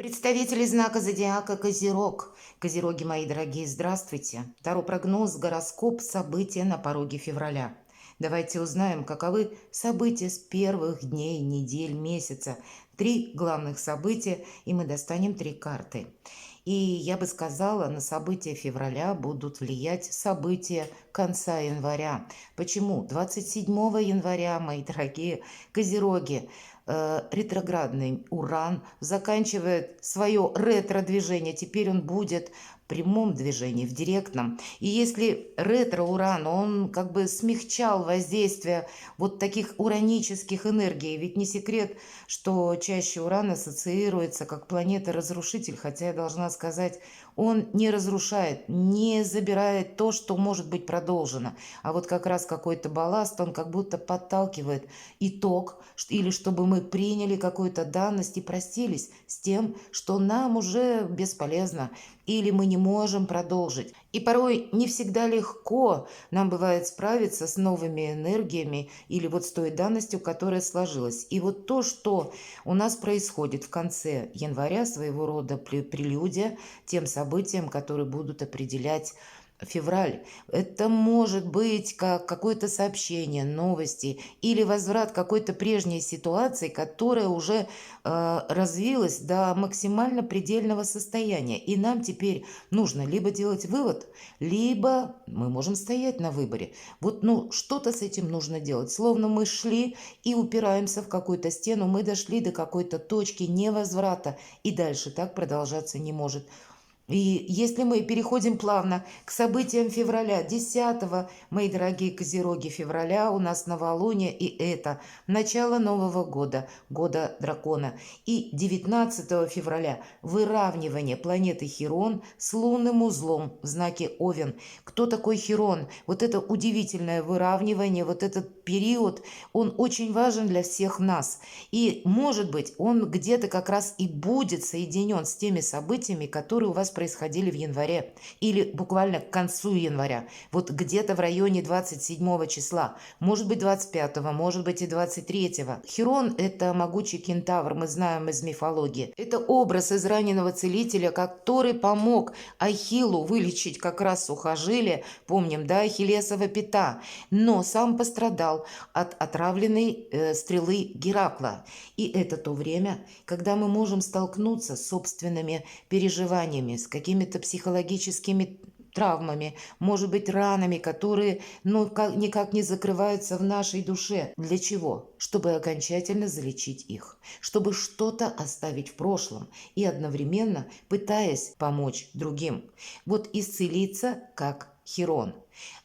Представители знака зодиака Козерог. Козероги, мои дорогие, здравствуйте. Таро прогноз, гороскоп, события на пороге февраля. Давайте узнаем, каковы события с первых дней, недель, месяца. Три главных события, и мы достанем три карты. И я бы сказала, на события февраля будут влиять события конца января. Почему? 27 января, мои дорогие козероги, ретроградный Уран заканчивает свое ретро-движение. Теперь он будет в прямом движении, в директном. И если ретро-Уран, он как бы смягчал воздействие вот таких уранических энергий, ведь не секрет, что чаще Уран ассоциируется как планета-разрушитель, хотя я должна сказать, он не разрушает, не забирает то, что может быть продолжено, а вот как раз какой-то балласт, он как будто подталкивает итог, или чтобы мы приняли какую-то данность и простились с тем, что нам уже бесполезно, или мы не можем продолжить. И порой не всегда легко нам бывает справиться с новыми энергиями или вот с той данностью, которая сложилась. И вот то, что у нас происходит в конце января, своего рода прелюдия тем событиям, которые будут определять февраль. Это может быть как какое-то сообщение, новости или возврат какой-то прежней ситуации, которая уже развилась до максимально предельного состояния. И нам теперь нужно либо делать вывод, либо мы можем стоять на выборе. Вот, что-то с этим нужно делать. Словно мы шли и упираемся в какую-то стену, мы дошли до какой-то точки невозврата, и дальше так продолжаться не может. И если мы переходим плавно к событиям февраля, 10, мои дорогие козероги, февраля у нас новолуние, и это начало Нового года, года дракона. И 19 февраля выравнивание планеты Хирон с лунным узлом в знаке Овен. Кто такой Хирон? Вот это удивительное выравнивание, вот этот период, он очень важен для всех нас. И, может быть, он где-то как раз и будет соединен с теми событиями, которые у вас происходили в январе или буквально к концу января. Вот где-то в районе 27 числа, может быть 25, может быть и 23. Хирон – это могучий кентавр, мы знаем из мифологии. Это образ израненного целителя, который помог Ахиллу вылечить как раз сухожилие, помним, да, Ахиллесова пята, но сам пострадал от отравленной стрелы Геракла. И это то время, когда мы можем столкнуться с собственными переживаниями, с какими-то психологическими травмами, может быть, ранами, которые никак не закрываются в нашей душе. Для чего? Чтобы окончательно залечить их, чтобы что-то оставить в прошлом и одновременно пытаясь помочь другим. Вот исцелиться как Хирон.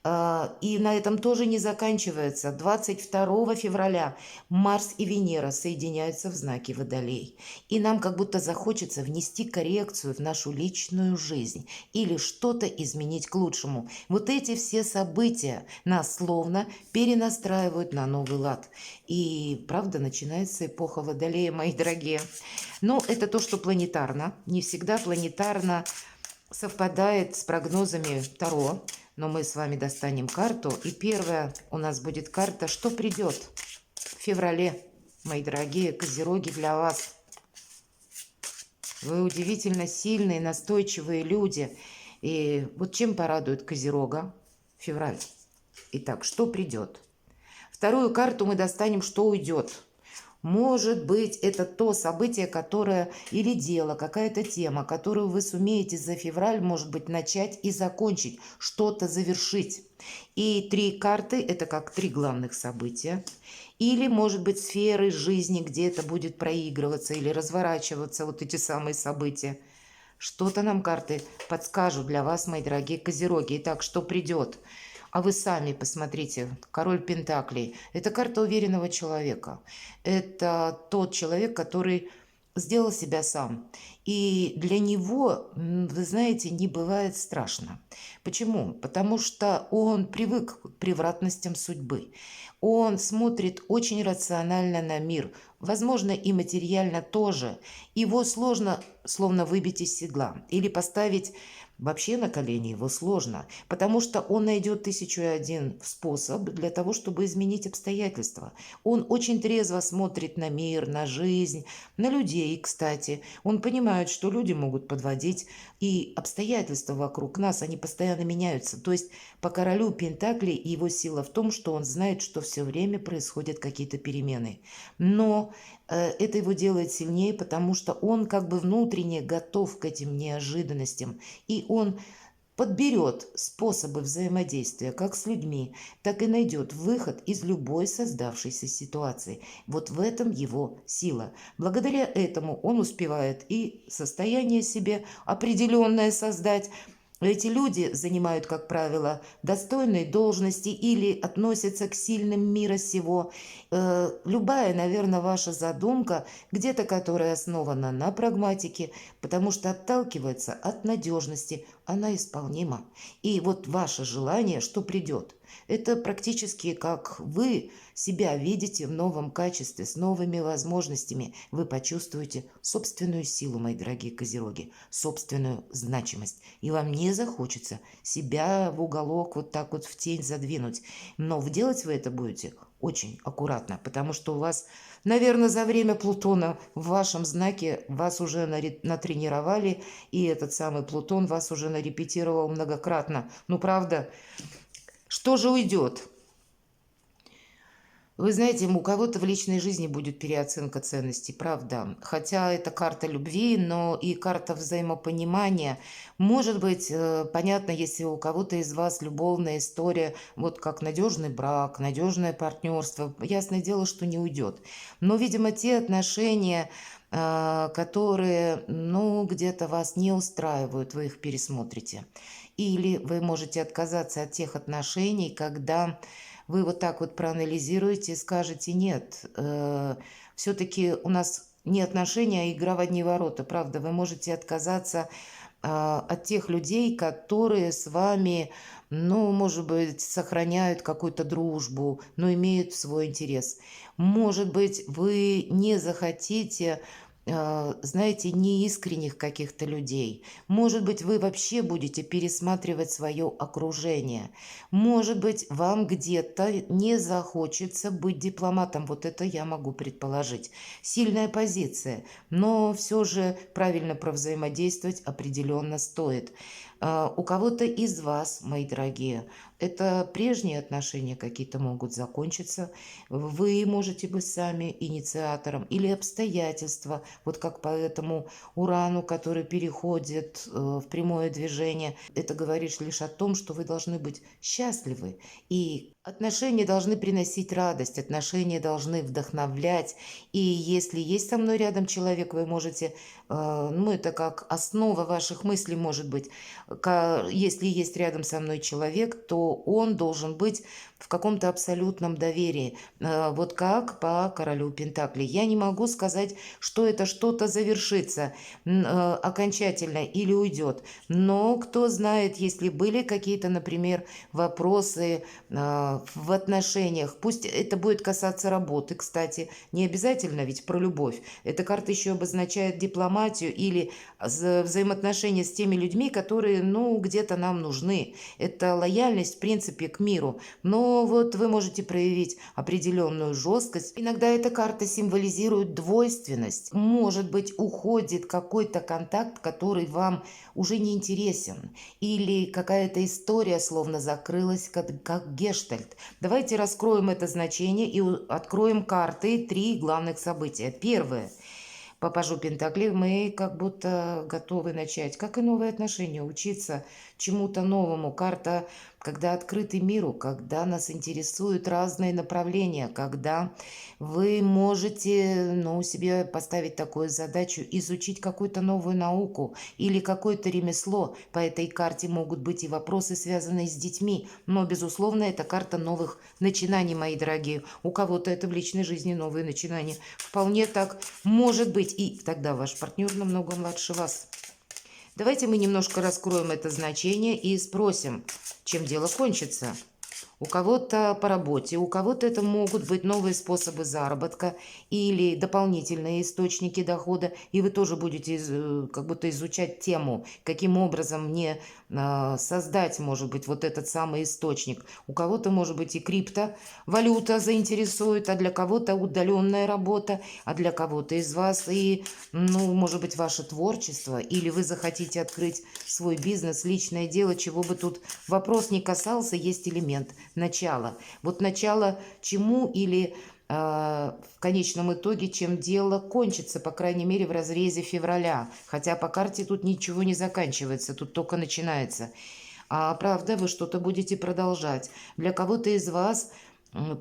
И на этом тоже не заканчивается. 22 февраля Марс и Венера соединяются в знаке Водолей. И нам как будто захочется внести коррекцию в нашу личную жизнь или что-то изменить к лучшему. Вот эти все события нас словно перенастраивают на новый лад. И правда начинается эпоха Водолея, мои дорогие. Но это то, что планетарно. Не всегда планетарно совпадает с прогнозами Таро. Но мы с вами достанем карту. И первая у нас будет карта «Что придет в феврале?» Мои дорогие козероги, для вас. Вы удивительно сильные, настойчивые люди. И вот чем порадует козерога февраль? Итак, что придет? Вторую карту мы достанем «Что уйдет?» Может быть, это то событие, которое или дело, какая-то тема, которую вы сумеете за февраль, может быть, начать и закончить, что-то завершить. И три карты – это как три главных события. Или, может быть, сферы жизни, где это будет проигрываться или разворачиваться, вот эти самые события. Что-то нам карты подскажут для вас, мои дорогие козероги. Итак, что придет? А вы сами посмотрите, король Пентаклей. Это карта уверенного человека. Это тот человек, который сделал себя сам. И для него, вы знаете, не бывает страшно. Почему? Потому что он привык к превратностям судьбы. Он смотрит очень рационально на мир. возможно, и материально тоже. Его сложно, словно выбить из седла или поставить вообще на колени его сложно, потому что он найдет 1001 способ для того, чтобы изменить обстоятельства. Он очень трезво смотрит на мир, на жизнь, на людей, кстати. Он понимает, что люди могут подводить, и обстоятельства вокруг нас, они постоянно меняются. То есть по королю Пентаклей его сила в том, что он знает, что все время происходят какие-то перемены. Но это его делает сильнее, потому что он как бы внутренне готов к этим неожиданностям. И он подберет способы взаимодействия как с людьми, так и найдет выход из любой создавшейся ситуации. Вот в этом его сила. Благодаря этому он успевает и состояние себе определенное создать. Эти люди занимают, как правило, достойные должности или относятся к сильным мира сего. Любая, наверное, ваша задумка, где-то которая основана на прагматике, потому что отталкивается от надежности, она исполнима. И вот ваше желание, что придет, это практически как вы себя видите в новом качестве, с новыми возможностями. Вы почувствуете собственную силу, мои дорогие козероги, собственную значимость. И вам не захочется себя в уголок вот так вот в тень задвинуть. Но делать вы это будете очень аккуратно, потому что у вас, наверное, за время Плутона в вашем знаке вас уже натренировали, и этот самый Плутон вас уже нарепетировал многократно. Ну, правда, что же уйдет? Вы знаете, у кого-то в личной жизни будет переоценка ценностей, правда. Хотя это карта любви, но и карта взаимопонимания. Может быть, понятно, если у кого-то из вас любовная история, вот как надежный брак, надежное партнерство, ясное дело, что не уйдет. Но, видимо, те отношения, которые, ну, где-то вас не устраивают, вы их пересмотрите. Или вы можете отказаться от тех отношений, когда вы вот так вот проанализируете и скажете: нет, все-таки у нас не отношения, а игра в одни ворота. Правда, вы можете отказаться от тех людей, которые с вами, ну, может быть, сохраняют какую-то дружбу, но имеют свой интерес. Может быть, вы не захотите, знаете, неискренних каких-то людей. Может быть, вы вообще будете пересматривать свое окружение. Может быть, вам где-то не захочется быть дипломатом. Вот это я могу предположить. Сильная позиция, но все же правильно провзаимодействовать определенно стоит. У кого-то из вас, мои дорогие, это прежние отношения какие-то могут закончиться. Вы можете быть сами инициатором или обстоятельства, вот как по этому Урану, который переходит в прямое движение. Это говорит лишь о том, что вы должны быть счастливы. И отношения должны приносить радость, отношения должны вдохновлять. И если есть со мной рядом человек, вы можете, ну это как основа ваших мыслей может быть. Если есть рядом со мной человек, то он должен быть в каком-то абсолютном доверии. Вот как по королю Пентаклей. Я не могу сказать, что это что-то завершится окончательно или уйдет. Но кто знает, если были какие-то, например, вопросы в отношениях. Пусть это будет касаться работы, кстати. Не обязательно ведь про любовь. Эта карта еще обозначает дипломатию или взаимоотношения с теми людьми, которые, ну, где-то нам нужны. Это лояльность, в принципе, к миру. Но вот вы можете проявить определенную жесткость. Иногда эта карта символизирует двойственность. Может быть, уходит какой-то контакт, который вам уже не интересен. Или какая-то история словно закрылась, как гештальт. Давайте раскроем это значение и откроем карты 3 главных события. Первое. По пажу Пентаклей мы как будто готовы начать, как и новые отношения, учиться чему-то новому. Карта, когда открыты миру, когда нас интересуют разные направления, когда вы можете, ну, себе поставить такую задачу, изучить какую-то новую науку или какое-то ремесло. По этой карте могут быть и вопросы, связанные с детьми, но, безусловно, это карта новых начинаний, мои дорогие. У кого-то это в личной жизни новые начинания. Вполне так может быть. И тогда ваш партнер намного младше вас. Давайте мы немножко раскроем это значение и спросим, чем дело кончится. у кого-то по работе, у кого-то это могут быть новые способы заработка или дополнительные источники дохода, и вы тоже будете как будто изучать тему, каким образом мне создать, может быть, вот этот самый источник. У кого-то, может быть, и криптовалюта заинтересует, а для кого-то удаленная работа, а для кого-то из вас и, ну, может быть, ваше творчество, или вы захотите открыть свой бизнес, личное дело, чего бы тут вопрос не касался, есть элемент начала. Вот начало чему или в конечном итоге, чем дело кончится, по крайней мере, в разрезе февраля. Хотя по карте тут ничего не заканчивается, тут только начинается. А правда, вы что-то будете продолжать. Для кого-то из вас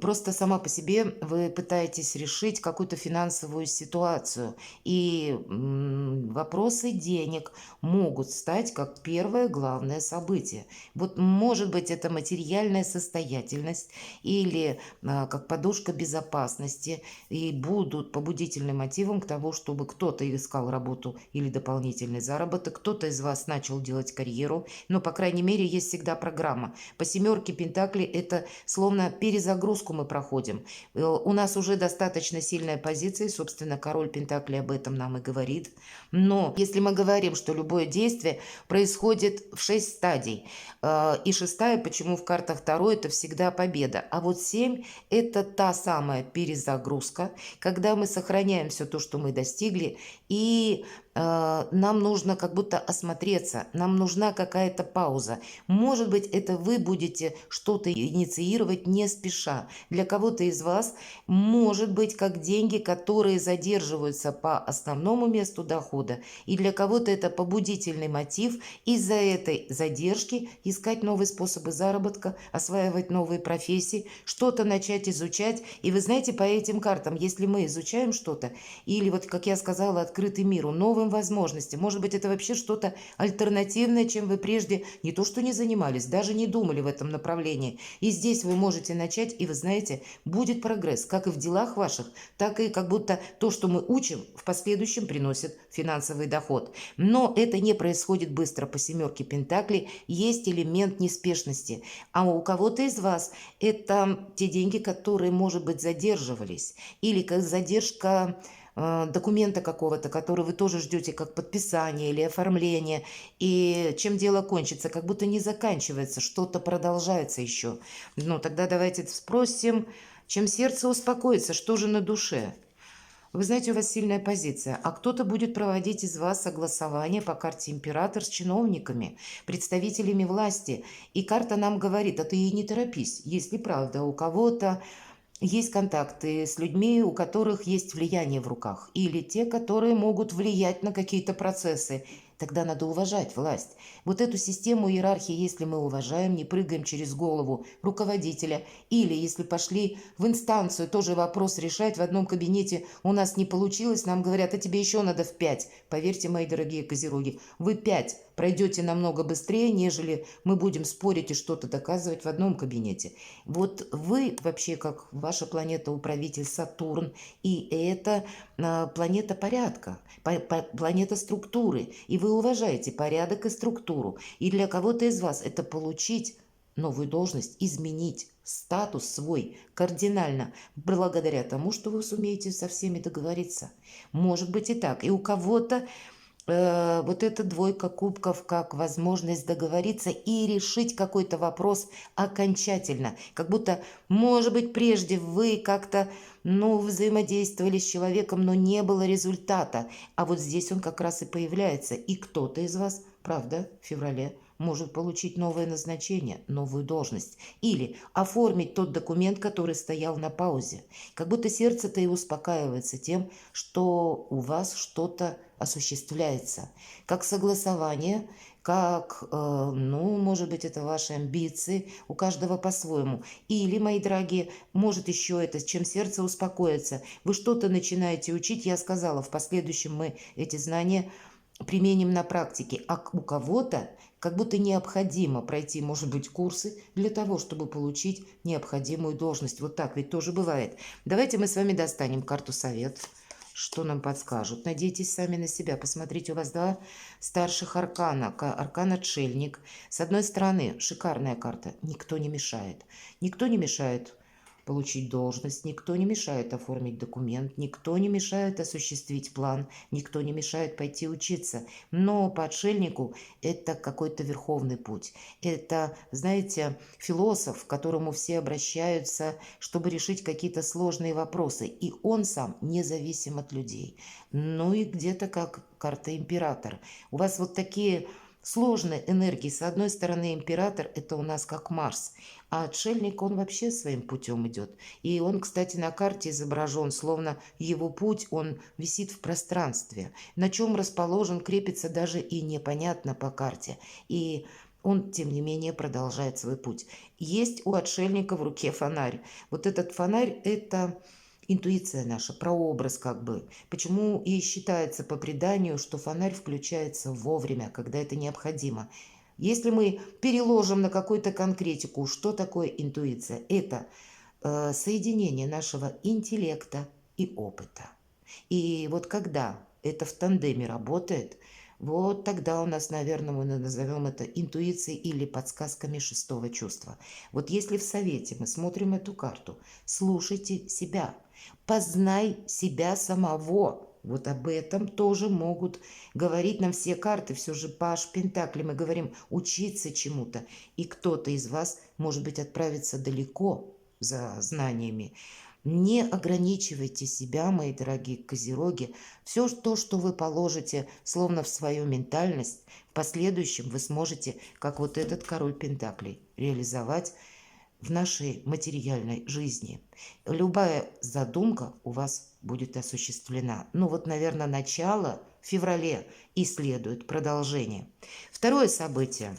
просто сама по себе вы пытаетесь решить какую-то финансовую ситуацию. И вопросы денег могут стать как первое главное событие. Вот может быть это материальная состоятельность или как подушка безопасности и будут побудительным мотивом к тому, чтобы кто-то искал работу или дополнительный заработок, кто-то из вас начал делать карьеру, но, по крайней мере, есть всегда программа. По семерке Пентаклей это словно перезагрузка мы проходим. У нас уже достаточно сильная позиция, и, собственно, король Пентаклей об этом нам и говорит. Но если мы говорим, что любое действие происходит в 6 стадий, и шестая, почему в картах Таро, это всегда победа. А вот 7 – это та самая перезагрузка, когда мы сохраняем все то, что мы достигли, и нам нужно как будто осмотреться, нам нужна какая-то пауза. Может быть, это вы будете что-то инициировать не спеша. Для кого-то из вас может быть как деньги, которые задерживаются по основному месту дохода, и для кого-то это побудительный мотив из-за этой задержки искать новые способы заработка, осваивать новые профессии, что-то начать изучать. И вы знаете, по этим картам, если мы изучаем что-то, или вот, как я сказала, открытый миру, новым возможностям, может быть, это вообще что-то альтернативное, чем вы прежде не то что не занимались, даже не думали в этом направлении. И здесь вы можете начать, и вы знаете, будет прогресс, как и в делах ваших, так и как будто то, что мы учим, в последующем приносит финансовый доход. Но это не происходит быстро. По семерке Пентаклей есть элемент неспешности. А у кого-то из вас это те деньги, которые, может быть, задерживались, или как задержка документа какого-то, который вы тоже ждете как подписание или оформление, и чем дело кончится, как будто не заканчивается, что-то продолжается еще. Ну, тогда давайте спросим, чем сердце успокоится, что же на душе? Вы знаете, у вас сильная позиция, а кто-то будет проводить из вас согласование по карте император с чиновниками, представителями власти. И карта нам говорит, а ты и не торопись, если правда у кого-то есть контакты с людьми, у которых есть влияние в руках, или те, которые могут влиять на какие-то процессы. Тогда надо уважать власть. Вот эту систему иерархии, если мы уважаем, не прыгаем через голову руководителя, или если пошли в инстанцию, тоже вопрос решать в одном кабинете, у нас не получилось, нам говорят, а тебе еще надо в 5. Поверьте, мои дорогие козероги, вы 5 пройдете намного быстрее, нежели мы будем спорить и что-то доказывать в одном кабинете. Вот вы вообще, как ваша планета-управитель Сатурн, и это планета порядка, планета структуры, и вы уважаете порядок и структуру. И для кого-то из вас это получить новую должность, изменить статус свой кардинально, благодаря тому, что вы сумеете со всеми договориться. Может быть и так. И у кого-то вот эта двойка кубков как возможность договориться и решить какой-то вопрос окончательно. Как будто, может быть, прежде вы как-то взаимодействовали с человеком, но не было результата. А вот здесь он как раз и появляется. И кто-то из вас, правда, в феврале может получить новое назначение, новую должность. Или оформить тот документ, который стоял на паузе. Как будто сердце-то и успокаивается тем, что у вас что-то осуществляется. Как согласование, как, может быть, это ваши амбиции, у каждого по-своему. Или, мои дорогие, может еще это, чем сердце успокоится. Вы что-то начинаете учить, я сказала, в последующем мы эти знания применим на практике. А у кого-то как будто необходимо пройти, может быть, курсы для того, чтобы получить необходимую должность. Вот так ведь тоже бывает. Давайте мы с вами достанем карту совет. Что нам подскажут? Надейтесь сами на себя. Посмотрите, у вас два старших аркана. Аркан Отшельник. С одной стороны, шикарная карта. Никто не мешает. Никто не мешает получить должность, никто не мешает оформить документ, никто не мешает осуществить план, никто не мешает пойти учиться. Но по отшельнику это какой-то верховный путь. Это, знаете, философ, к которому все обращаются, чтобы решить какие-то сложные вопросы. И он сам независим от людей. Ну и где-то как карта император. У вас вот такие сложные энергии. С одной стороны, император – это у нас как Марс, а отшельник, он вообще своим путем идет. И он, кстати, на карте изображен, словно его путь, он висит в пространстве. На чем расположен, крепится даже и непонятно по карте. И он, тем не менее, продолжает свой путь. Есть у отшельника в руке фонарь. Вот этот фонарь – это интуиция наша, прообраз как бы. Почему и считается по преданию, что фонарь включается вовремя, когда это необходимо. Если мы переложим на какую-то конкретику, что такое интуиция? Это соединение нашего интеллекта и опыта. И вот когда это в тандеме работает, вот тогда у нас, наверное, мы назовем это интуицией или подсказками шестого чувства. Вот если в совете мы смотрим эту карту, слушайте себя, познай себя самого. Вот об этом тоже могут говорить нам все карты. Все же Паш Пентакли, мы говорим учиться чему-то. И кто-то из вас, может быть, отправится далеко за знаниями. Не ограничивайте себя, мои дорогие козероги. Все то, что вы положите словно в свою ментальность, в последующем вы сможете, как вот этот король Пентаклей, реализовать в нашей материальной жизни. Любая задумка у вас будет осуществлена. Ну вот, наверное, начало в феврале и следует продолжение. Второе событие.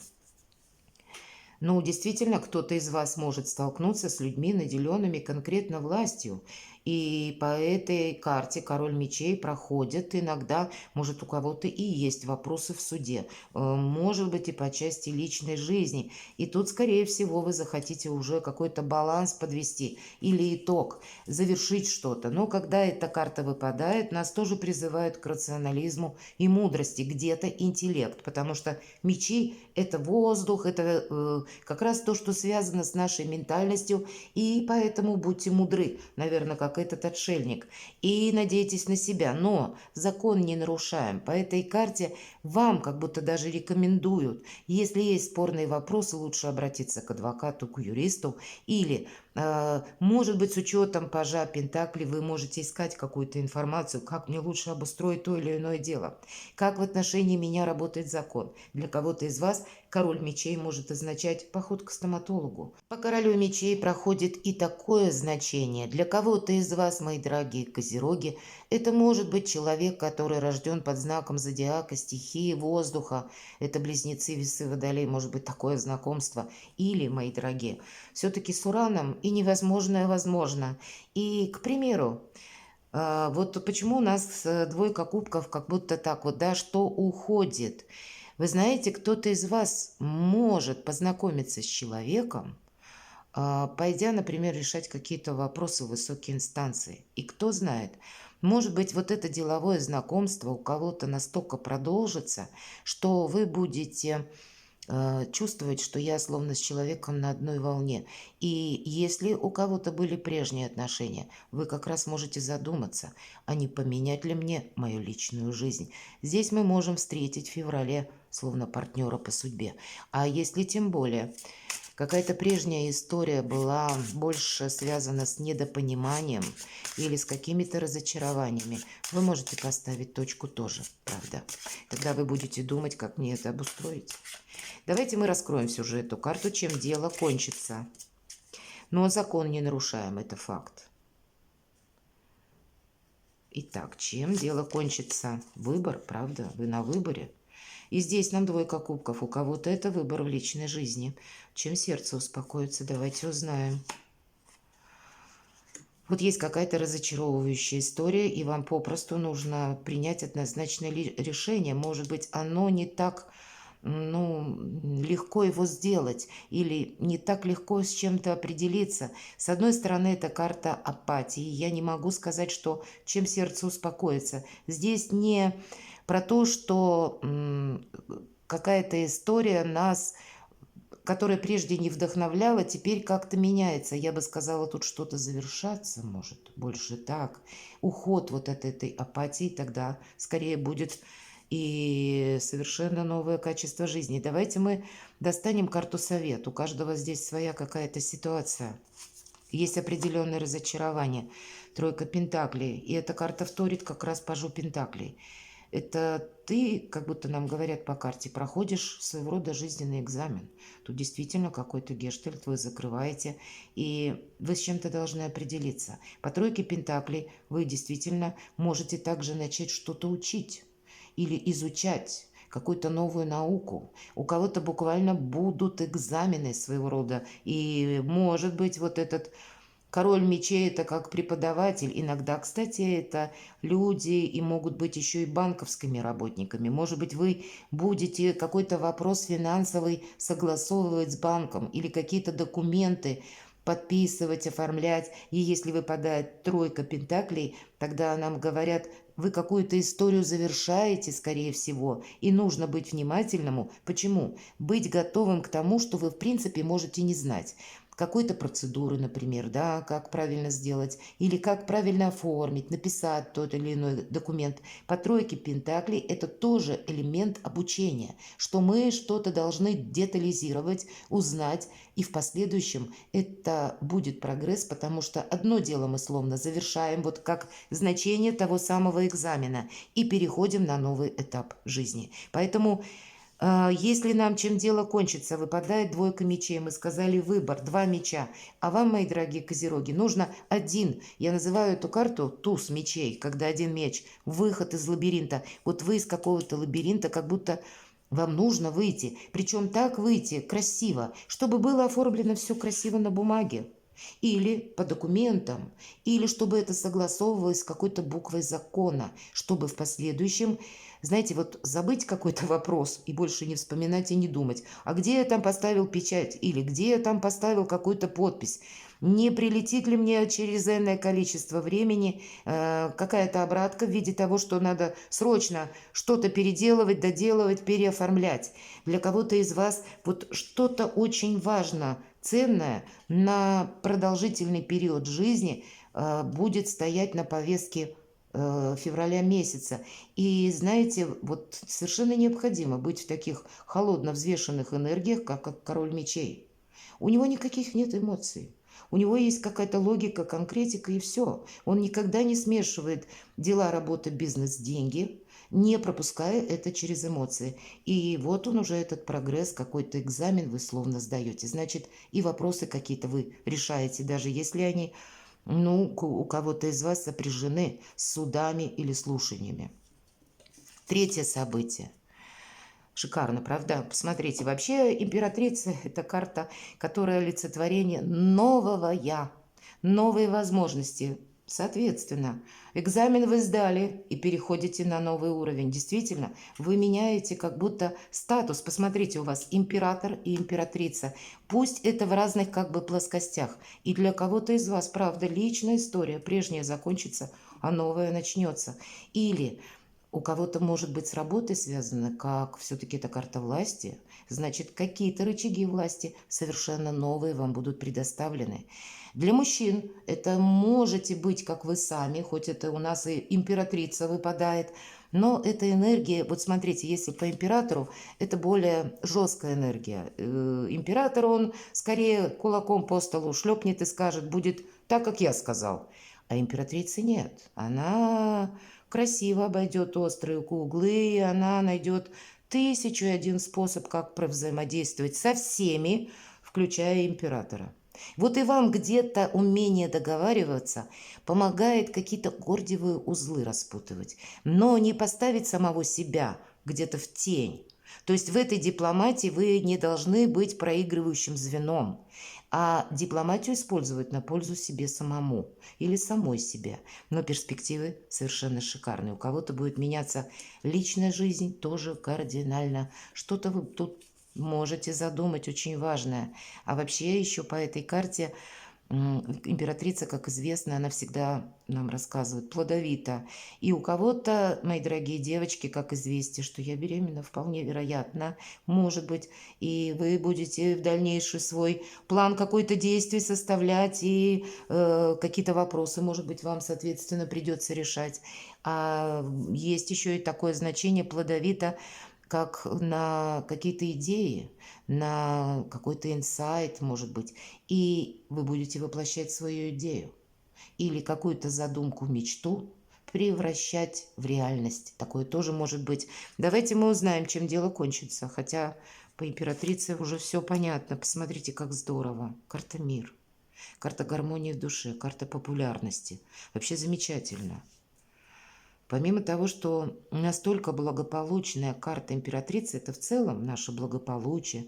Ну, действительно, кто-то из вас может столкнуться с людьми, наделенными конкретно властью. И по этой карте король мечей проходит иногда, может, у кого-то и есть вопросы в суде, может быть, и по части личной жизни. И тут, скорее всего, вы захотите уже какой-то баланс подвести или итог, завершить что-то. Но когда эта карта выпадает, нас тоже призывают к рационализму и мудрости, где-то интеллект, потому что мечи – это воздух, это как раз то, что связано с нашей ментальностью, и поэтому будьте мудры, наверное, как этот отшельник, и надейтесь на себя, но закон не нарушаем. По этой карте вам как будто даже рекомендуют, если есть спорные вопросы, лучше обратиться к адвокату, к юристу, или может быть, с учетом пажа Пентакли вы можете искать какую-то информацию, как мне лучше обустроить то или иное дело, как в отношении меня работает закон. Для кого-то из вас король мечей может означать поход к стоматологу. По королю мечей проходит и такое значение. Для кого-то из вас, мои дорогие козероги, это может быть человек, который рожден под знаком зодиака, стихии воздуха. Это близнецы, весы, водолей, может быть, такое знакомство. Или, мои дорогие, все-таки с Ураном и невозможное возможно. И, к примеру, вот почему у нас двойка кубков как будто так вот, да, что уходит. Вы знаете, кто-то из вас может познакомиться с человеком, пойдя, например, решать какие-то вопросы в высокие инстанции. И кто знает, может быть, вот это деловое знакомство у кого-то настолько продолжится, что вы будете чувствовать, что я словно с человеком на одной волне. И если у кого-то были прежние отношения, вы как раз можете задуматься, а не поменять ли мне мою личную жизнь. Здесь мы можем встретить в феврале словно партнера по судьбе. А если тем более какая-то прежняя история была больше связана с недопониманием или с какими-то разочарованиями, вы можете поставить точку тоже, правда? Тогда вы будете думать, как мне это обустроить. Давайте мы раскроем всю же эту карту, чем дело кончится. Но закон не нарушаем, это факт. Итак, чем дело кончится? Выбор, правда? Вы на выборе. И здесь нам двойка кубков. У кого-то это выбор в личной жизни. Чем сердце успокоится, давайте узнаем. Вот есть какая-то разочаровывающая история, и вам попросту нужно принять однозначное решение. Может быть, оно не так легко его сделать или не так легко с чем-то определиться. С одной стороны, это карта апатии. Я не могу сказать, что чем сердце успокоится. Здесь не про то, что какая-то история нас, которая прежде не вдохновляла, теперь как-то меняется. Я бы сказала, тут что-то завершаться может, больше так. Уход вот от этой апатии тогда скорее будет и совершенно новое качество жизни. Давайте мы достанем карту совет. У каждого здесь своя какая-то ситуация. Есть определенное разочарование. Тройка пентаклей. И эта карта вторит как раз пажу пентаклей. Это ты, как будто нам говорят по карте, проходишь своего рода жизненный экзамен. Тут действительно какой-то гештальт вы закрываете, и вы с чем-то должны определиться. По тройке пентаклей вы действительно можете также начать что-то учить или изучать какую-то новую науку. У кого-то буквально будут экзамены своего рода. И может быть вот этот король мечей – это как преподаватель. Иногда, кстати, это люди и могут быть еще и банковскими работниками. Может быть, вы будете какой-то вопрос финансовый согласовывать с банком или какие-то документы подписывать, оформлять. И если выпадает тройка пентаклей, тогда нам говорят, вы какую-то историю завершаете, скорее всего, и нужно быть внимательному. Почему? Быть готовым к тому, что вы, в принципе, можете не знать. Какой-то процедуры, например, да, как правильно сделать, или как правильно оформить, написать тот или иной документ. По тройке пентаклей это тоже элемент обучения, что мы что-то должны детализировать, узнать, и в последующем это будет прогресс, потому что одно дело мы словно завершаем, вот как значение того самого экзамена, и переходим на новый этап жизни. Поэтому если нам чем дело кончится, выпадает двойка мечей, мы сказали выбор, 2 меча, а вам, мои дорогие козероги, нужно один. Я называю эту карту туз мечей, когда один меч, выход из лабиринта. Вот вы из какого-то лабиринта, как будто вам нужно выйти, причем так выйти красиво, чтобы было оформлено все красиво на бумаге. Или по документам, или чтобы это согласовывалось с какой-то буквой закона, чтобы в последующем, знаете, вот забыть какой-то вопрос и больше не вспоминать и не думать, а где я там поставил печать, или где я там поставил какую-то подпись, не прилетит ли мне через энное количество времени какая-то обратка в виде того, что надо срочно что-то переделывать, доделывать, переоформлять. Для кого-то из вас вот что-то очень важно, ценное на продолжительный период жизни будет стоять на повестке февраля месяца. И знаете, вот совершенно необходимо быть в таких холодно взвешенных энергиях, как король мечей. У него никаких нет эмоций. У него есть какая-то логика, конкретика и все. Он никогда не смешивает дела, работа, бизнес, деньги, не пропуская это через эмоции. И вот он уже этот прогресс, какой-то экзамен вы словно сдаете. Значит, и вопросы какие-то вы решаете, даже если они, у кого-то из вас сопряжены с судами или слушаниями. Третье событие. Шикарно, правда? Посмотрите, вообще императрица – это карта, которая олицетворение нового «я», новые возможности. Соответственно, экзамен вы сдали и переходите на новый уровень. Действительно, вы меняете как будто статус. Посмотрите, у вас император и императрица. Пусть это в разных как бы плоскостях. И для кого-то из вас, правда, личная история. Прежняя закончится, а новая начнется. Или у кого-то, может быть, с работой связано, как все-таки это карта власти. Значит, какие-то рычаги власти совершенно новые вам будут предоставлены. Для мужчин это можете быть, как вы сами, хоть это у нас и императрица выпадает, но эта энергия, вот смотрите, если по императору, это более жесткая энергия. Император, он скорее кулаком по столу шлепнет и скажет, будет так, как я сказал. А императрицы нет. Она красиво обойдет острые углы, она найдет 1001 способ, как взаимодействовать со всеми, включая императора. Вот и вам где-то умение договариваться помогает какие-то гордиевые узлы распутывать, но не поставить самого себя где-то в тень. То есть в этой дипломатии вы не должны быть проигрывающим звеном, а дипломатию использовать на пользу себе самому или самой себе. Но перспективы совершенно шикарные. У кого-то будет меняться личная жизнь тоже кардинально. Что-то вы тут можете задумать очень важное. А вообще еще по этой карте императрица, как известно, она всегда нам рассказывает плодовита. И у кого-то, мои дорогие девочки, как известие, что я беременна, вполне вероятно, может быть, и вы будете в дальнейший свой план какой-то действий составлять, и какие-то вопросы, может быть, вам, соответственно, придется решать. А есть еще и такое значение плодовита, как на какие-то идеи, на какой-то инсайт, может быть, и вы будете воплощать свою идею или какую-то задумку, мечту превращать в реальность. Такое тоже может быть. Давайте мы узнаем, чем дело кончится, хотя по императрице уже все понятно. Посмотрите, как здорово. Карта мир, карта гармонии в душе, карта популярности. Вообще замечательно. Помимо того, что настолько благополучная карта императрицы, это в целом наше благополучие,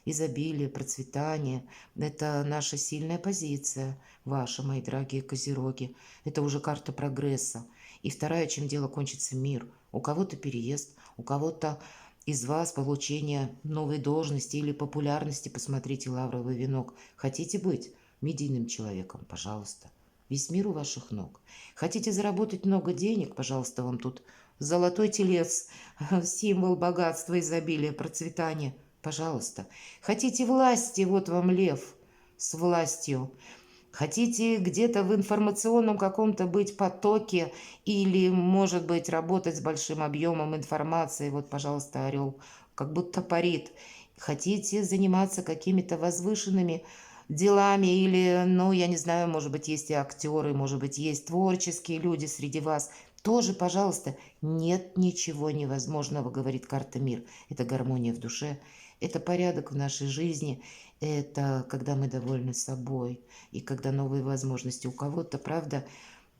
изобилие, процветание, это наша сильная позиция, ваша, мои дорогие козероги, это уже карта прогресса. И вторая, чем дело кончится, мир. У кого-то переезд, у кого-то из вас получение новой должности или популярности, посмотрите лавровый венок. Хотите быть медийным человеком? Пожалуйста. Весь мир у ваших ног. Хотите заработать много денег? Пожалуйста, вам тут золотой телец, символ богатства, изобилия, процветания. Пожалуйста. Хотите власти? Вот вам лев с властью. Хотите где-то в информационном каком-то быть потоке или, может быть, работать с большим объемом информации? Вот, пожалуйста, орел как будто парит. Хотите заниматься какими-то возвышенными делами или, ну, я не знаю, может быть, есть и актеры, может быть, есть творческие люди среди вас. Тоже, пожалуйста, нет ничего невозможного, говорит карта мир. Это гармония в душе, это порядок в нашей жизни, это когда мы довольны собой и когда новые возможности у кого-то, правда,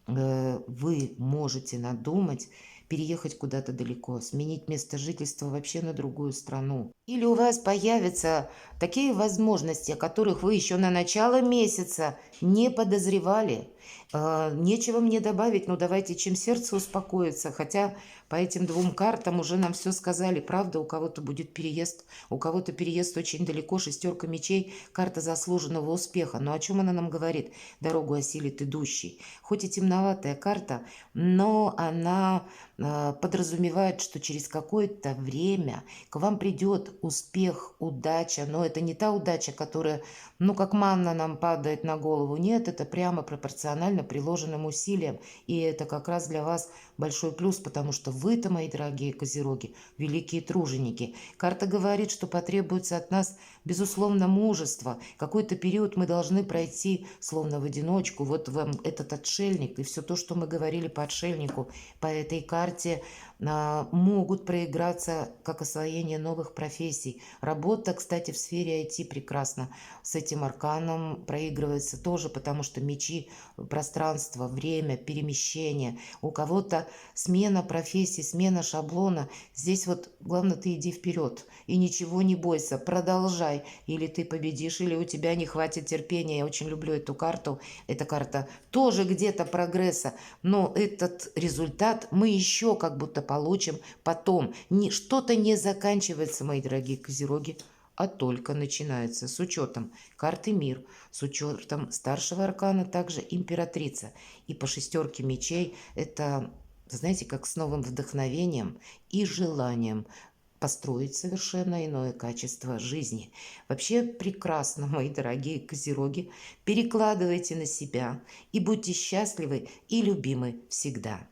вы можете надумать переехать куда-то далеко, сменить место жительства вообще на другую страну. Или у вас появятся такие возможности, о которых вы еще на начало месяца не подозревали. Нечего мне добавить, но давайте, чем сердце успокоится. Хотя по этим двум картам уже нам все сказали. Правда, у кого-то будет переезд, у кого-то переезд очень далеко, шестерка мечей, карта заслуженного успеха. Но о чем она нам говорит? Дорогу осилит идущий. Хоть и темноватая карта, но она подразумевает, что через какое-то время к вам придет успех, удача. Но это не та удача, которая, ну, как манна нам падает на голову. Нет, это прямо пропорционально приложенным усилиям. И это как раз для вас большой плюс, потому что вы-то, мои дорогие козероги, великие труженики. Карта говорит, что потребуется от нас, безусловно, мужество. Какой-то период мы должны пройти, словно в одиночку. Вот вам этот отшельник и все то, что мы говорили по отшельнику, по этой карте, могут проиграться как освоение новых профессий. Работа, кстати, в сфере IT прекрасно с этим арканом проигрывается тоже, потому что мечи, пространство, время, перемещение. У кого-то смена профессии, смена шаблона. Здесь вот главное, ты иди вперед и ничего не бойся, продолжай. Или ты победишь, или у тебя не хватит терпения. Я очень люблю эту карту. Эта карта тоже где-то прогресса, но этот результат мы еще как будто получим потом. Что-то не заканчивается, мои дорогие козероги, а только начинается с учетом карты мир, с учетом старшего аркана, также императрица. И по шестерке мечей это, знаете, как с новым вдохновением и желанием построить совершенно иное качество жизни. Вообще прекрасно, мои дорогие козероги. Перекладывайте на себя и будьте счастливы и любимы всегда.